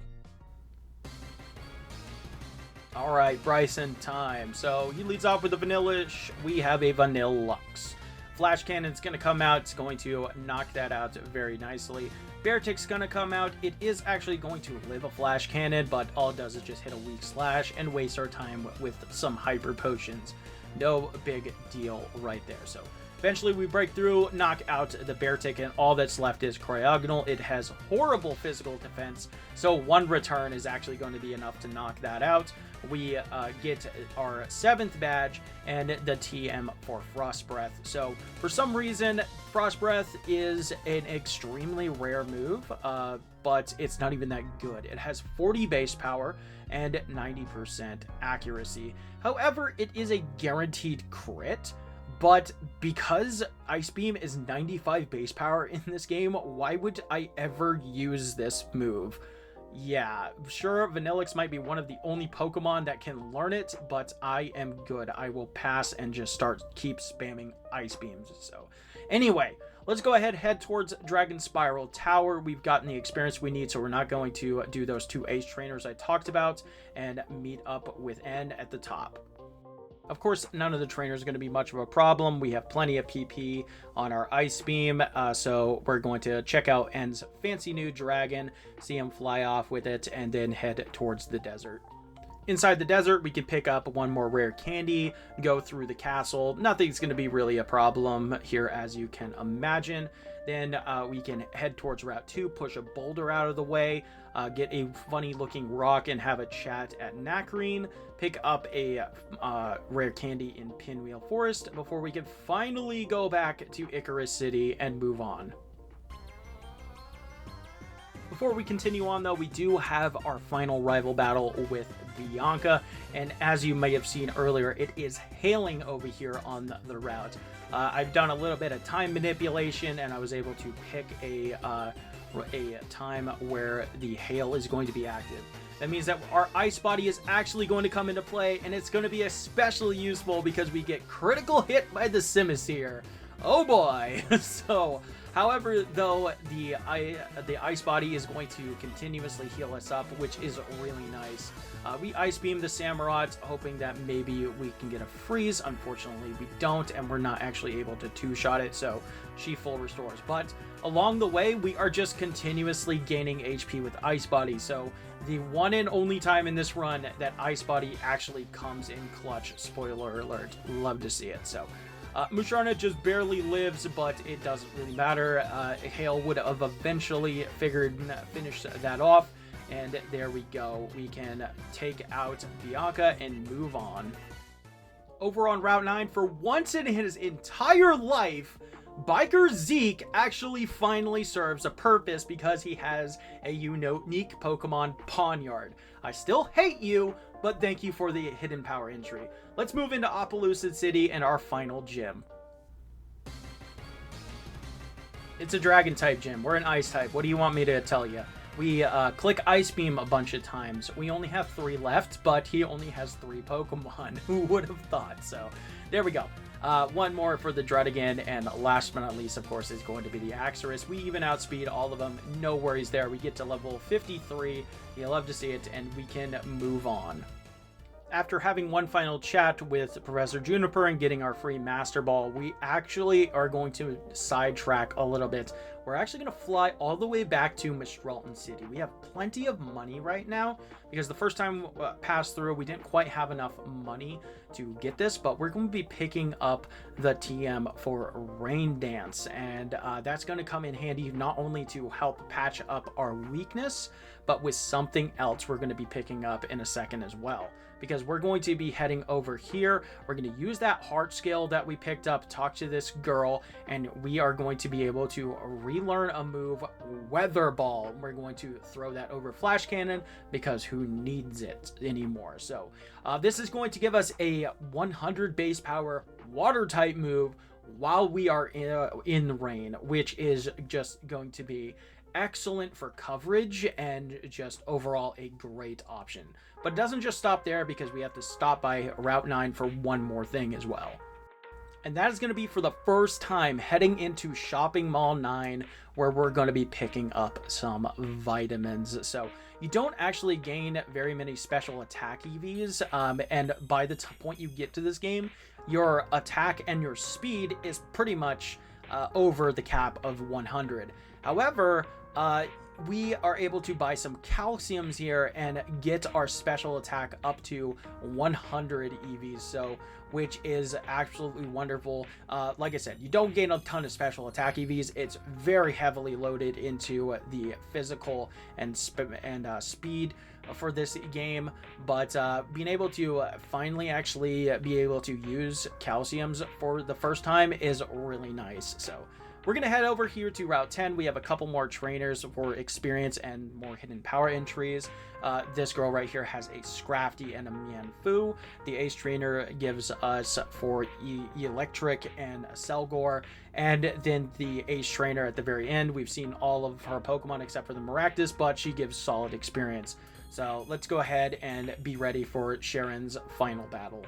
Alright, Brycen time. So he leads off with the Vanilluxe. We have a Vanilluxe. Flash Cannon's going to come out. It's going to knock that out very nicely. Beartick's going to come out. It is actually going to live a Flash Cannon, but all it does is just hit a weak slash and waste our time with some Hyper Potions. No big deal right there. So eventually we break through, knock out the Beartick, and all that's left is Cryogonal. It has horrible physical defense, so one return is actually going to be enough to knock that out. We get our 7th badge and the TM for Frost Breath. So for some reason, Frost Breath is an extremely rare move, but it's not even that good. It has 40 base power and 90% accuracy. However, it is a guaranteed crit. But because Ice Beam is 95 base power in this game, why would I ever use this move? Yeah, sure, Vanilluxe might be one of the only Pokemon that can learn it, but I am good. I will pass and just keep spamming Ice Beams. So anyway, let's go ahead, head towards Dragon Spiral Tower. We've gotten the experience we need, so we're not going to do those 2 ace trainers I talked about, and meet up with N at the top. Of course, none of the trainers are going to be much of a problem. We have plenty of PP on our Ice Beam, so we're going to check out N's fancy new dragon, see him fly off with it, and then head towards the desert. Inside the desert, we can pick up one more rare candy, go through the castle. Nothing's going to be really a problem here, as you can imagine. Then we can head towards Route 2, push a boulder out of the way, get a funny-looking rock, and have a chat at Nakreen. Pick up a rare candy in Pinwheel Forest before we can finally go back to Icarus City and move on. Before we continue on, though, we do have our final rival battle with Bianca. And as you may have seen earlier, it is hailing over here on the route. I've done a little bit of time manipulation, and I was able to pick a time where the hail is going to be active. That means that our ice body is actually going to come into play, and it's going to be especially useful because we get critical hit by the Simus here. Oh boy! So, however, though, the ice body is going to continuously heal us up, which is really nice. We ice beam the Samurott, hoping that maybe we can get a freeze. Unfortunately, we don't, and we're not actually able to two-shot it, so she full restores. But along the way, we are just continuously gaining HP with ice body, so the one and only time in this run that ice body actually comes in clutch. Spoiler alert. Love to see it. So Musharna just barely lives, but it doesn't really matter. Hail would have eventually finished that off, and there we go. We can take out Bianca and move on. Over on Route 9, for once in his entire life, Biker Zeke actually finally serves a purpose because he has a unique Pokemon Pawniard. I still hate you, but thank you for the Hidden Power entry. Let's move into Appaloosa City and our final gym. It's a Dragon type gym. We're an Ice type. What do you want me to tell you? We click Ice Beam a bunch of times. We only have 3 left, but he only has 3 Pokemon. Who would have thought? So there we go. One more for the Drayden, and last but not least, of course, is going to be the Axorus. We even outspeed all of them. No worries there. We get to level 53. You love to see it, and we can move on. After having one final chat with Professor Juniper and getting our free Master Ball, we actually are going to sidetrack a little bit. We're actually going to fly all the way back to Mistralton City. We have plenty of money right now because the first time we passed through, we didn't quite have enough money to get this, but we're going to be picking up the TM for Rain Dance, and that's going to come in handy not only to help patch up our weakness, but with something else we're going to be picking up in a second as well. Because we're going to be heading over here. We're going to use that heart scale that we picked up, talk to this girl, and we are going to be able to relearn a move, Weather Ball. We're going to throw that over Flash Cannon because who needs it anymore? So this is going to give us a 100 base power water type move while we are in the rain, which is just going to be excellent for coverage and just overall a great option. But it doesn't just stop there because we have to stop by Route 9 for one more thing as well. And that is going to be for the first time heading into Shopping Mall 9, where we're going to be picking up some vitamins. So you don't actually gain very many special attack EVs, and by the point you get to this game, your attack and your speed is pretty much over the cap of 100. However, we are able to buy some calciums here and get our special attack up to 100 EVs, so which is absolutely wonderful. Like I said, you don't gain a ton of special attack EVs. It's very heavily loaded into the physical and speed for this game, but being able to finally actually be able to use calciums for the first time is really nice. So we're going to head over here to Route 10. We have a couple more trainers for experience and more hidden power entries. This girl right here has a Scrafty and a Mianfu. The Ace trainer gives us for Electric and Selgor. And then the Ace trainer at the very end, we've seen all of her Pokemon except for the Maractus, but she gives solid experience. So let's go ahead and be ready for Cheren's final battle.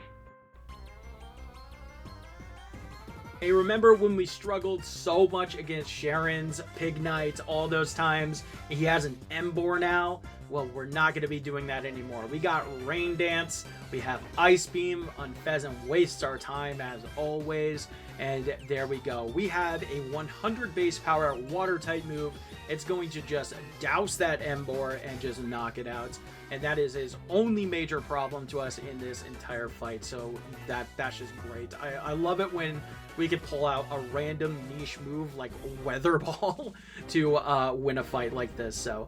Hey, remember when we struggled so much against Cheren's Pignite all those times? He has an Emboar now. Well, we're not going to be doing that anymore. We got Rain Dance. We have Ice Beam. Unfezant wastes our time as always. And there we go. We have a 100 base power water type move. It's going to just douse that Emboar and just knock it out. And that is his only major problem to us in this entire fight. So that's just great. I love it when we could pull out a random niche move like Weather Ball to win a fight like this. So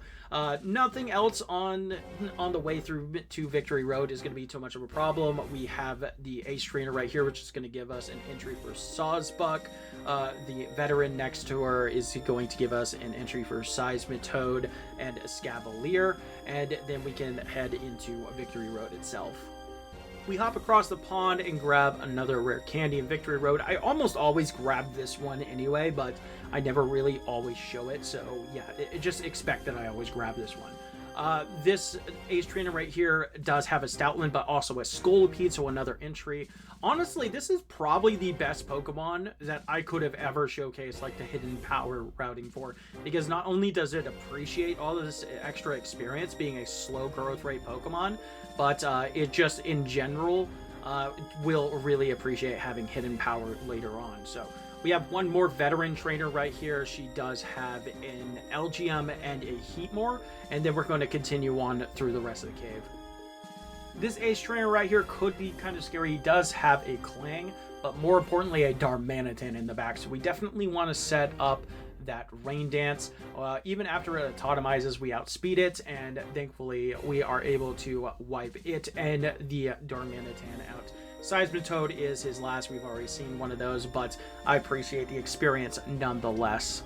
nothing else on the way through to Victory Road is going to be too much of a problem. We have the Ace Trainer right here, which is going to give us an entry for Sawsbuck. The veteran next to her is going to give us an entry for Seismitoad and Scavalier, and then we can head into Victory Road itself. We hop across the pond and grab another rare candy in Victory Road. I almost always grab this one anyway, but I never really always show it, so yeah, just expect that I always grab this one. This Ace Trainer right here does have a Stoutland, but also a Scolipede, so another entry. Honestly, this is probably the best Pokemon that I could have ever showcased like the Hidden Power routing for, because not only does it appreciate all of this extra experience being a slow growth rate Pokemon, but it just in general will really appreciate having Hidden Power later on. So we have one more veteran trainer right here. She does have an Elgium and a Heatmore, and then we're going to continue on through the rest of the cave. This Ace Trainer right here could be kind of scary. He does have a Clang, but more importantly a Darmanitan in the back, so we definitely want to set up that Rain Dance. Even after it autotomizes, we outspeed it, and thankfully we are able to wipe it and the Darmanitan out. Seismitoad is his last. We've already seen one of those, but I appreciate the experience nonetheless.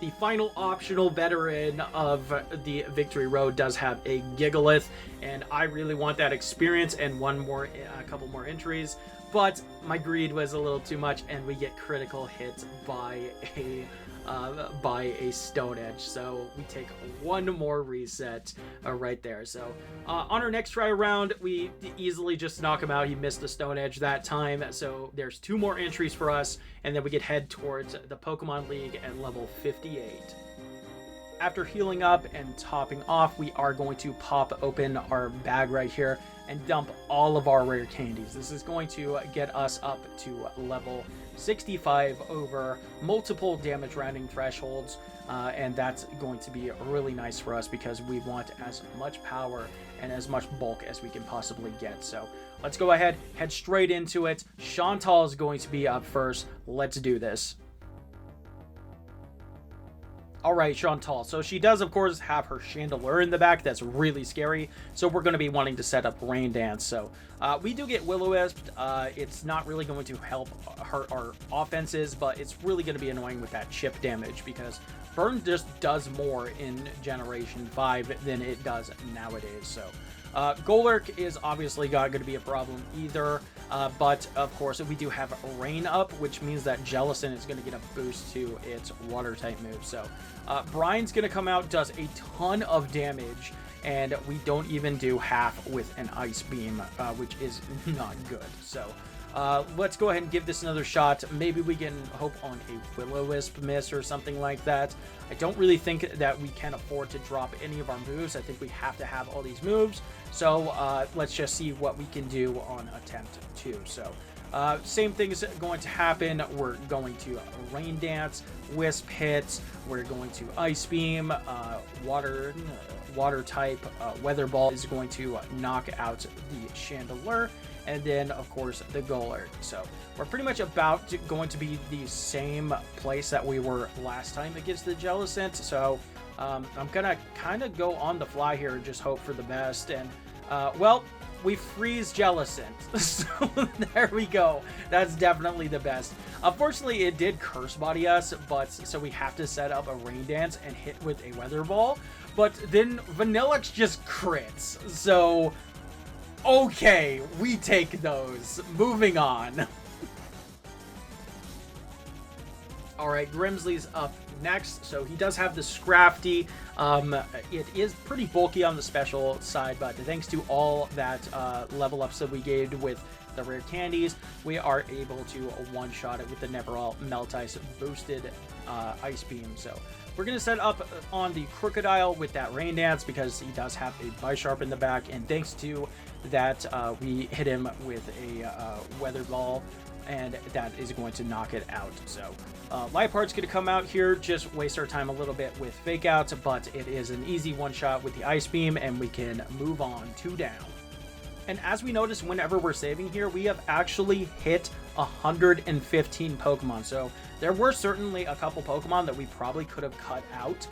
The final optional veteran of the Victory Road does have a Gigalith, and I really want that experience and a couple more entries, but my greed was a little too much, and we get critical hits by a Stone Edge, so we take one more reset right there. So on our next try around, we easily just knock him out. He missed the Stone Edge that time, so there's 2 more entries for us, and then we can head towards the Pokemon League at level 58. After healing up and topping off, we are going to pop open our bag right here and dump all of our rare candies. This is going to get us up to level 65 over multiple damage rounding thresholds, and that's going to be really nice for us because we want as much power and as much bulk as we can possibly get. So let's go ahead, head straight into it. Chantal is going to be up first. Let's do this. Alright, Chantal. So she does, of course, have her Chandelure in the back. That's really scary. So we're going to be wanting to set up Rain Dance. So we do get Will-O-Wisp. It's not really going to help hurt our offenses, but it's really going to be annoying with that chip damage because Burn just does more in Generation 5 than it does nowadays. So Golurk is obviously not going to be a problem either, but of course we do have Rain up, which means that Jellicent is going to get a boost to its water type move. So Brian's going to come out, does a ton of damage, and we don't even do half with an Ice Beam, which is not good. So let's go ahead and give this another shot. Maybe we can hope on a Will-O-Wisp miss or something like that. I don't really think that we can afford to drop any of our moves. I think we have to have all these moves. So let's just see what we can do on attempt 2. So same thing is going to happen. We're going to Rain Dance, Wisp hits. We're going to Ice Beam, water type, Weather Ball is going to knock out the Chandelure, and then of course the Golurk. So we're pretty much going to be the same place that we were last time against the Jellicent. So I'm gonna kind of go on the fly here and just hope for the best. And well, we freeze Jellicent. So there we go. That's definitely the best. Unfortunately, it did curse body us, but so we have to set up a Rain Dance and hit with a Weather Ball. But then Vanilluxe just crits. So okay, we take those. Moving on. Alright, Grimsley's up next. So he does have the Scrafty. It is pretty bulky on the special side, but thanks to all that level ups that we gave with the rare candies, we are able to one-shot it with the Neverall Melt Ice boosted Ice Beam. So we're going to set up on the Crocodile with that Rain Dance because he does have a Bisharp in the back, and thanks to that, we hit him with a Weather Ball, and that is going to knock it out. So Liepard's going to come out here, just waste our time a little bit with Fake Out, but it is an easy one-shot with the Ice Beam, and we can move on 2 down. And as we notice, whenever we're saving here, we have actually hit 115 Pokemon. So there were certainly a couple Pokemon that we probably could have cut out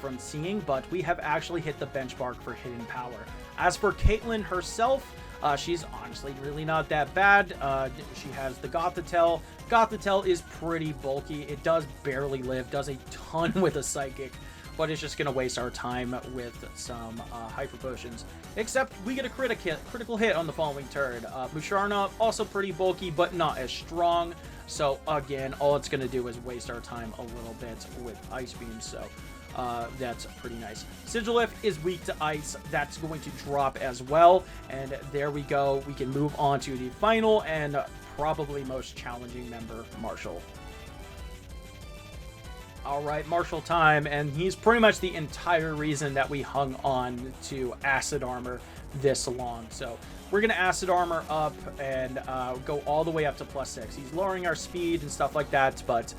from seeing, but we have actually hit the benchmark for Hidden Power. As for Caitlyn herself, she's honestly really not that bad. She has the Gothitelle. Gothitelle is pretty bulky. It does barely live, does a ton with a Psychic, but it's just going to waste our time with some Hyper Potions. Except we get a critical hit on the following turn. Musharna, also pretty bulky, but not as strong. So again, all it's going to do is waste our time a little bit with Ice Beam. So that's pretty nice. Sigilyph is weak to ice. That's going to drop as well. And there we go. We can move on to the final and probably most challenging member, Marshall. All right, Marshall time, and he's pretty much the entire reason that we hung on to Acid Armor this long. So we're going to Acid Armor up and go all the way up to +6. He's lowering our speed and stuff like that, but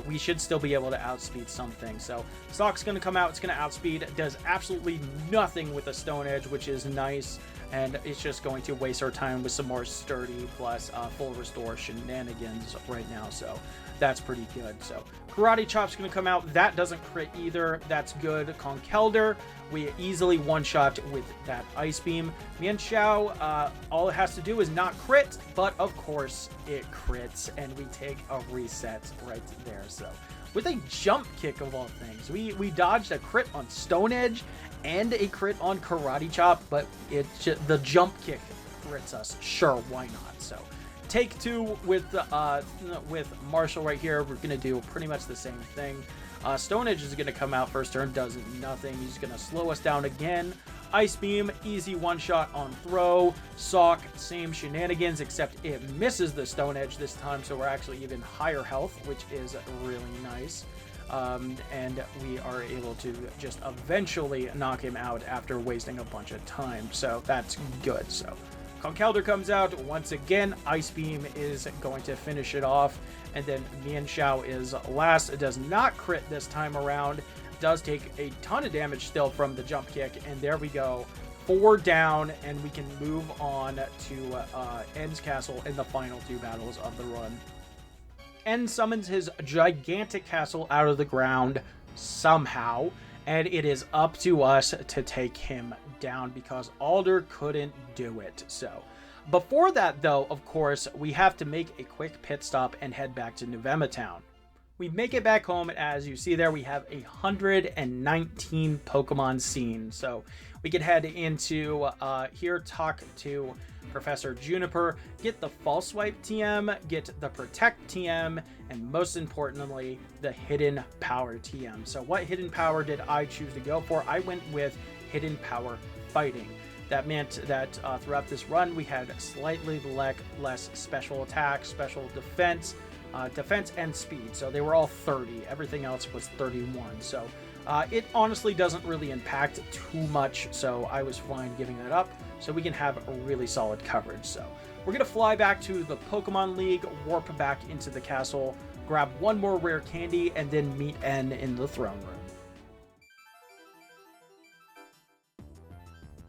we should still be able to outspeed something. So Stock's going to come out. It's going to outspeed. It does absolutely nothing with a Stone Edge, which is nice. And it's just going to waste our time with some more sturdy plus full restore shenanigans right now. So that's pretty good. So Karate Chop's going to come out. That doesn't crit either. That's good. Conkeldurr, we easily one-shot with that Ice Beam. Mienshao, all it has to do is not crit, but of course it crits, and we take a reset right there. So with a Jump Kick of all things, we dodged a crit on Stone Edge and a crit on Karate Chop, but the Jump Kick crits us. Sure, why not? So take two with Marshall right here. We're going to do pretty much the same thing. Stone Edge is going to come out first turn, does nothing. He's going to slow us down again. Ice Beam, easy one-shot on throw. Sock, same shenanigans, except it misses the Stone Edge this time, so we're actually even higher health, which is really nice. And we are able to just eventually knock him out after wasting a bunch of time, so that's good. So Conkeldurr comes out once again. Ice Beam is going to finish it off, and then Mienshao is last. It does not crit this time around. Does take a ton of damage still from the Jump Kick, and there we go. 4 down, and we can move on to End's Castle in the final 2 battles of the run. End summons his gigantic castle out of the ground somehow, and it is up to us to take him down because Alder couldn't do it. So before that, though, of course, we have to make a quick pit stop and head back to Nuvema Town. We make it back home, and as you see there, we have 119 Pokemon seen. So we can head into here, talk to Professor Juniper, get the False Swipe TM, get the Protect TM, and most importantly, the Hidden Power TM. So what Hidden Power did I choose to go for? I went with Hidden Power Fighting. That meant that throughout this run, we had slightly less special attack, special defense, defense, and speed. So they were all 30. Everything else was 31. So it honestly doesn't really impact too much, so I was fine giving that up so we can have a really solid coverage. So we're going to fly back to the Pokemon League, warp back into the castle, grab one more rare candy, and then meet N in the throne room.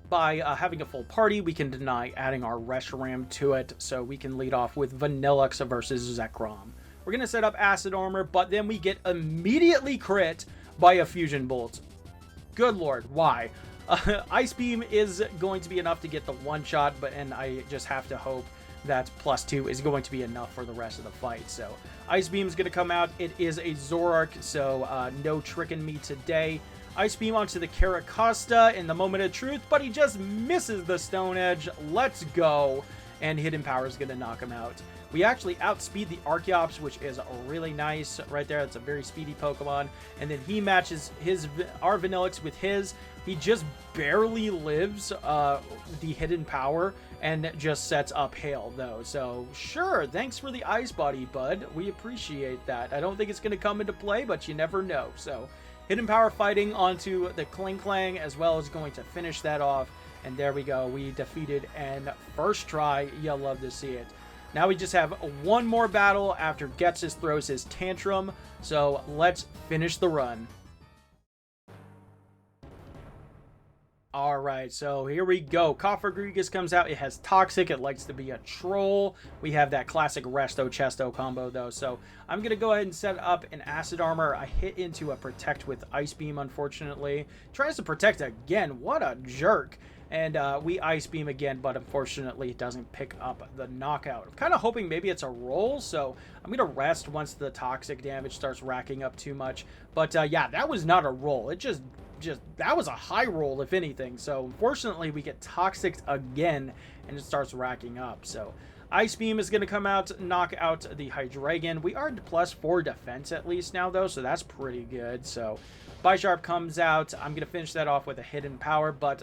By having a full party, we can deny adding our Reshiram to it, so we can lead off with Vanilluxe versus Zekrom. We're going to set up Acid Armor, but then we get immediately crit by a Fusion Bolt. Good lord, why? Ice Beam is going to be enough to get the one-shot, and I just have to hope that +2 is going to be enough for the rest of the fight. So Ice Beam is going to come out. It is a Zoroark, so no tricking me today. Ice Beam onto the Caracosta in the moment of truth, but he just misses the Stone Edge. Let's go. And Hidden Power is going to knock him out. We actually outspeed the Archeops, which is really nice right there. It's a very speedy Pokemon. And then he matches our Vanilluxe with his. He just barely lives the Hidden Power and just sets up Hail, though. So, sure, thanks for the Ice Body, bud. We appreciate that. I don't think it's going to come into play, but you never know. So, Hidden Power fighting onto the Kling Klang, as well as going to finish that off. And there we go. We defeated N first try. You'll love to see it. Now we just have one more battle after Ghetsis throws his tantrum. So let's finish the run. All right, so here we go. Rodriguez comes out. It has Toxic. It likes to be a troll. We have that classic Resto-Chesto combo, though. So I'm going to go ahead and set up an Acid Armor. I hit into a Protect with Ice Beam, unfortunately. Tries to Protect again. What a jerk. And we Ice Beam again, but unfortunately it doesn't pick up the knockout. I'm kind of hoping maybe it's a roll, so I'm going to rest once the Toxic damage starts racking up too much. But yeah, that was not a roll. It just that was a high roll, if anything. So unfortunately we get Toxic again, and it starts racking up. So Ice Beam is going to come out, knock out the Hydreigon. We are +4 defense at least now, though, so that's pretty good. So Bisharp comes out. I'm going to finish that off with a Hidden Power, but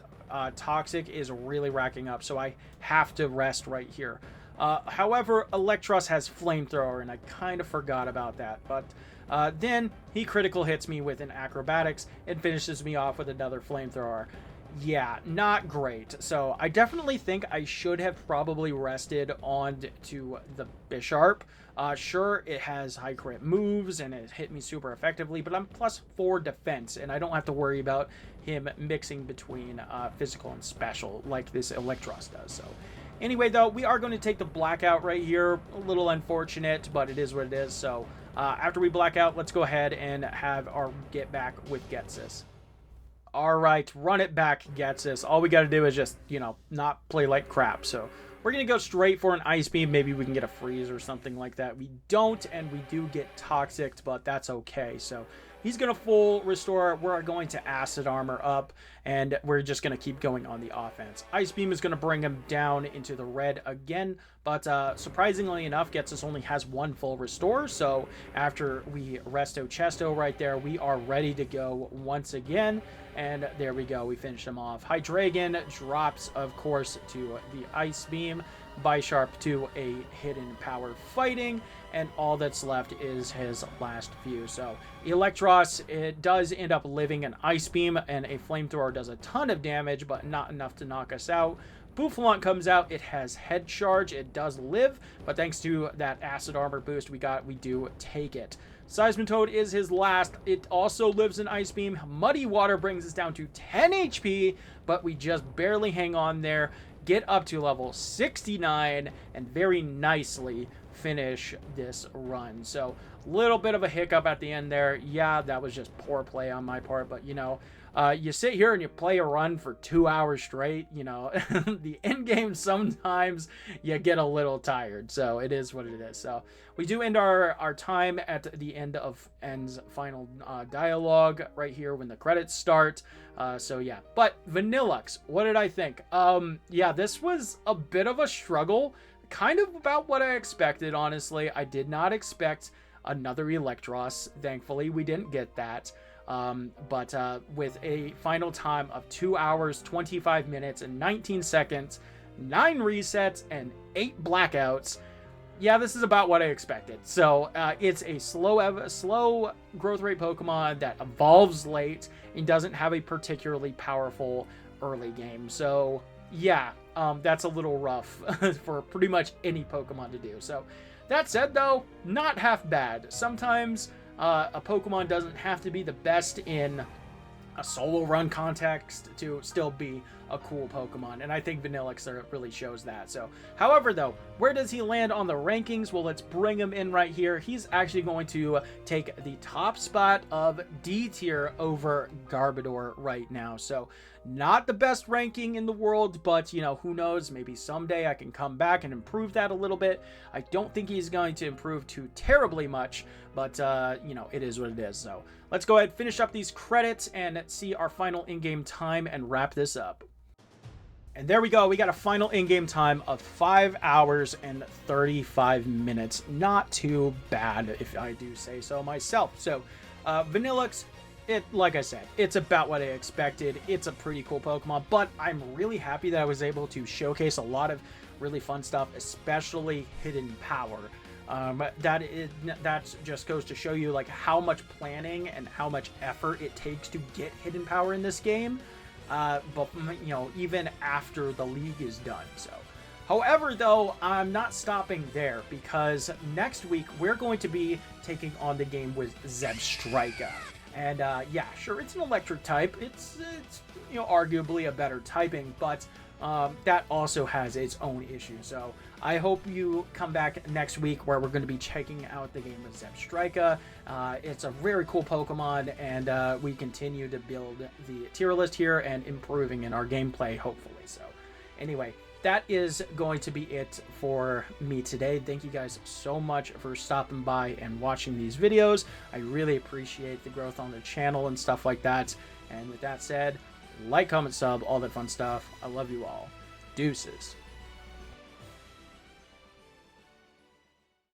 Toxic is really racking up, so I have to rest right here. However, Electros has Flamethrower, and I kind of forgot about that. But then he critical hits me with an Acrobatics and finishes me off with another Flamethrower. Yeah, not great. So I definitely think I should have probably rested on to the Bisharp. Sure, it has high crit moves and it hit me super effectively, but I'm +4 defense, and I don't have to worry about him mixing between physical and special like this Electros does. So anyway, though, we are going to take the Blackout right here. A little unfortunate, but it is what it is. So after we black out, let's go ahead and have our get back with Ghetsis. All right, run it back, Ghetsis. All we got to do is just, you know, not play like crap. So we're going to go straight for an Ice Beam. Maybe we can get a Freeze or something like that. We don't, and we do get Toxic, but that's okay. So he's going to full restore. We're going to Acid Armor up, and we're just going to keep going on the offense. Ice Beam is going to bring him down into the red again, but surprisingly enough, Ghetsis only has 1 full restore. So after we Resto-Chesto right there, we are ready to go once again. And there we go. We finish him off. Hydreigon drops, of course, to the Ice Beam. Bisharp to a Hidden Power fighting. And all that's left is his last few. So Electros, it does end up living an Ice Beam. And a Flamethrower does a ton of damage, but not enough to knock us out. Bouffalant comes out. It has Head Charge. It does live. But thanks to that Acid Armor boost we got, we do take it. Seismitoad is his last. It also lives in Ice Beam. Muddy Water brings us down to 10 HP, but we just barely hang on there, get up to level 69, and very nicely finish this run. So a little bit of a hiccup at the end there. Yeah, that was just poor play on my part, but you know, you sit here and you play a run for 2 hours straight, you know, the end game sometimes you get a little tired, so it is what it is. So we do end our time at the end of End's final dialogue right here when the credits start. So yeah, but Vanilluxe, what did I think? Yeah, this was a bit of a struggle, kind of about what I expected, honestly. I did not expect another Electros. Thankfully, we didn't get that. But with a final time of 2 hours, 25 minutes, and 19 seconds, 9 resets, and 8 blackouts, yeah, this is about what I expected. So it's a slow growth rate Pokemon that evolves late and doesn't have a particularly powerful early game. So yeah, that's a little rough for pretty much any Pokemon to do. So that said, though, not half bad. Sometimes a Pokemon doesn't have to be the best in a solo run context to still be a cool Pokemon, and I think Vanilluxe really shows that. So, however, though, where does he land on the rankings? Well, let's bring him in right here. He's actually going to take the top spot of D tier over Garbodor right now. So, not the best ranking in the world, but, you know, who knows? Maybe someday I can come back and improve that a little bit. I don't think he's going to improve too terribly much, but, you know, it is what it is. So, let's go ahead, finish up these credits, and see our final in-game time and wrap this up. And there we go. We got a final in-game time of 5 hours and 35 minutes. Not too bad, if I do say so myself. So, Vanilluxe, like I said, it's about what I expected. It's a pretty cool Pokemon, but I'm really happy that I was able to showcase a lot of really fun stuff, especially Hidden Power. That just goes to show you like how much planning and how much effort it takes to get Hidden Power in this game. But you know, even after the league is done. So, however, though, I'm not stopping there, because next week we're going to be taking on the game with Zebstrika. And yeah, sure, it's an electric type. It's you know, arguably a better typing, but that also has its own issues. So I hope you come back next week where we're going to be checking out the game of Zebstrika. It's a very cool Pokemon, and we continue to build the tier list here and improving in our gameplay, hopefully. So anyway, that is going to be it for me today. Thank you guys so much for stopping by and watching these videos. I really appreciate the growth on the channel and stuff like that. And with that said, like, comment, sub, all that fun stuff. I love you all. Deuces.